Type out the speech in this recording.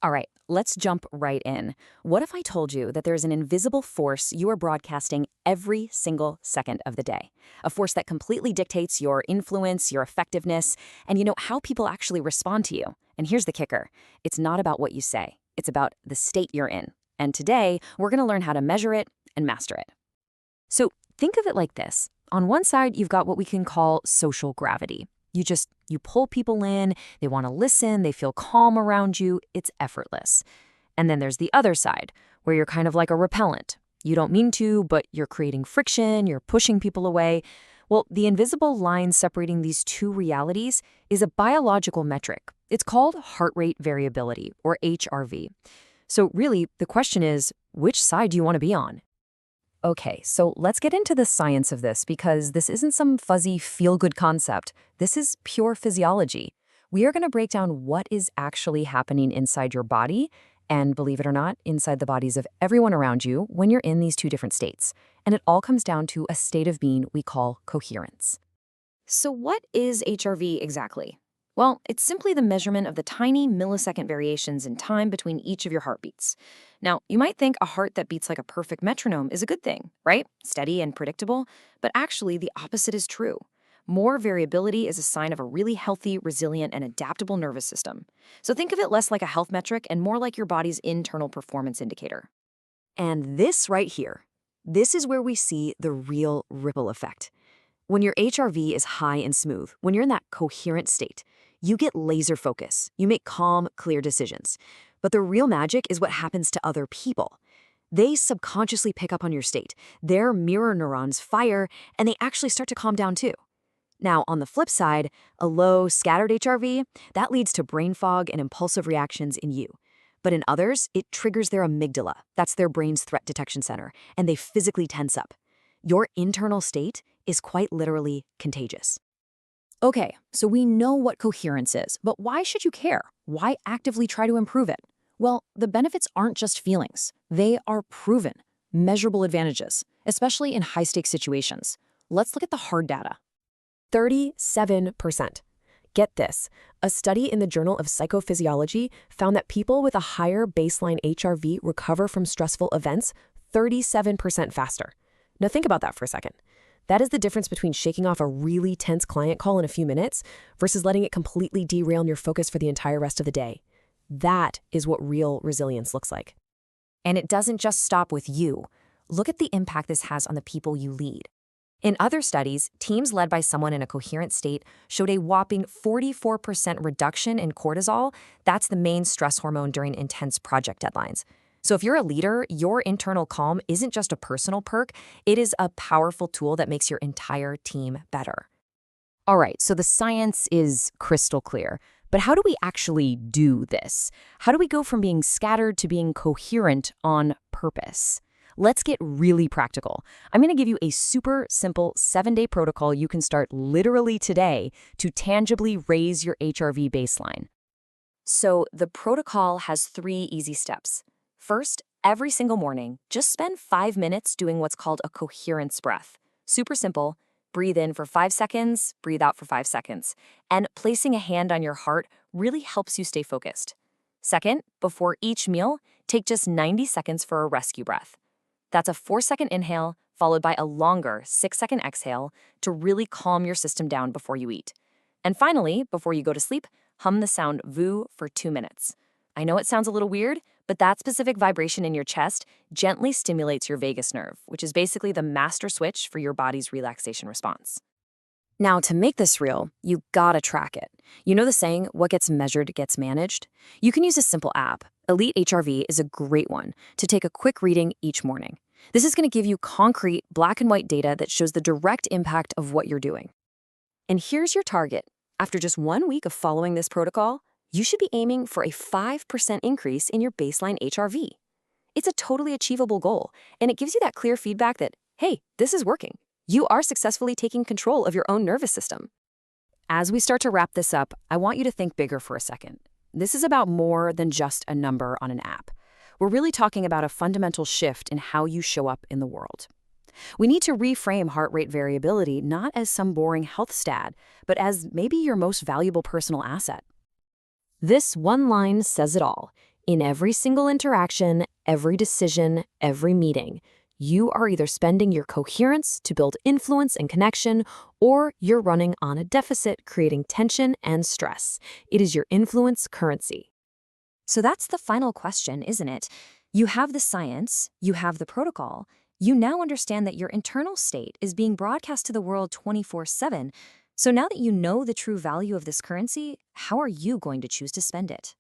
All right, let's jump right in. What if I told you that there's an invisible force you are broadcasting every single second of the day? A force that completely dictates your influence, your effectiveness, and how people actually respond to you. And here's the kicker. It's not about what you say. It's about the state you're in. And today, we're going to learn how to measure it and master it. So think of it like this. On one side, you've got what we can call social gravity. You pull people in, they want to listen, they feel calm around you, it's effortless. And then there's the other side, where you're kind of like a repellent. You don't mean to, but you're creating friction, you're pushing people away. Well, the invisible line separating these two realities is a biological metric. It's called heart rate variability, or HRV. So really, the question is, which side do you want to be on? Okay, so let's get into the science of this because this isn't some fuzzy feel-good concept. This is pure physiology. We are going to break down what is actually happening inside your body and, believe it or not, inside the bodies of everyone around you when you're in these two different states. And it all comes down to a state of being we call coherence. So what is HRV exactly? Well, it's simply the measurement of the tiny millisecond variations in time between each of your heartbeats. Now, you might think a heart that beats like a perfect metronome is a good thing, right? Steady and predictable. But actually, the opposite is true. More variability is a sign of a really healthy, resilient, and adaptable nervous system. So think of it less like a health metric and more like your body's internal performance indicator. And this right here, this is where we see the real ripple effect. When your HRV is high and smooth, when you're in that coherent state, you get laser focus. You make calm, clear decisions. But the real magic is what happens to other people. They subconsciously pick up on your state. Their mirror neurons fire, and they actually start to calm down too. Now, on the flip side, a low, scattered HRV, that leads to brain fog and impulsive reactions in you. But in others, it triggers their amygdala. That's their brain's threat detection center, and they physically tense up. Your internal state is quite literally contagious. Okay, so we know what coherence is, but why should you care? Why actively try to improve it? Well, the benefits aren't just feelings. They are proven, measurable advantages, especially in high-stakes situations. Let's look at the hard data. 37%. Get this, a study in the Journal of Psychophysiology found that people with a higher baseline HRV recover from stressful events 37% faster. Now think about that for a second. That is the difference between shaking off a really tense client call in a few minutes versus letting it completely derail your focus for the entire rest of the day. That is what real resilience looks like. And it doesn't just stop with you. Look at the impact this has on the people you lead. In other studies, teams led by someone in a coherent state showed a whopping 44% reduction in cortisol. That's the main stress hormone during intense project deadlines. So if you're a leader, your internal calm isn't just a personal perk, it is a powerful tool that makes your entire team better. All right, so the science is crystal clear. But how do we actually do this? How do we go from being scattered to being coherent on purpose? Let's get really practical. I'm going to give you a super simple 7-day protocol you can start literally today to tangibly raise your HRV baseline. So the protocol has 3 easy steps. First, every single morning, just spend 5 minutes doing what's called a coherence breath. Super simple. Breathe in for 5 seconds, breathe out for 5 seconds. And placing a hand on your heart really helps you stay focused. Second, before each meal, take just 90 seconds for a rescue breath. That's a 4-second inhale followed by a longer 6-second exhale to really calm your system down before you eat. And finally, before you go to sleep, hum the sound VOO for 2 minutes. I know it sounds a little weird, but that specific vibration in your chest gently stimulates your vagus nerve, which is basically the master switch for your body's relaxation response. Now, to make this real, you gotta track it. You know the saying, what gets measured gets managed? You can use a simple app. Elite HRV is a great one to take a quick reading each morning. This is gonna give you concrete, black and white data that shows the direct impact of what you're doing. And here's your target. After just 1 week of following this protocol, you should be aiming for a 5% increase in your baseline HRV. It's a totally achievable goal, and it gives you that clear feedback that, hey, this is working. You are successfully taking control of your own nervous system. As we start to wrap this up, I want you to think bigger for a second. This is about more than just a number on an app. We're really talking about a fundamental shift in how you show up in the world. We need to reframe heart rate variability not as some boring health stat, but as maybe your most valuable personal asset. This one line says it all. In every single interaction, every decision, every meeting, you are either spending your coherence to build influence and connection, or you're running on a deficit, creating tension and stress. It is your influence currency. So that's the final question, isn't it? You have the science, you have the protocol, you now understand that your internal state is being broadcast to the world 24/7. So now that you know the true value of this currency, how are you going to choose to spend it?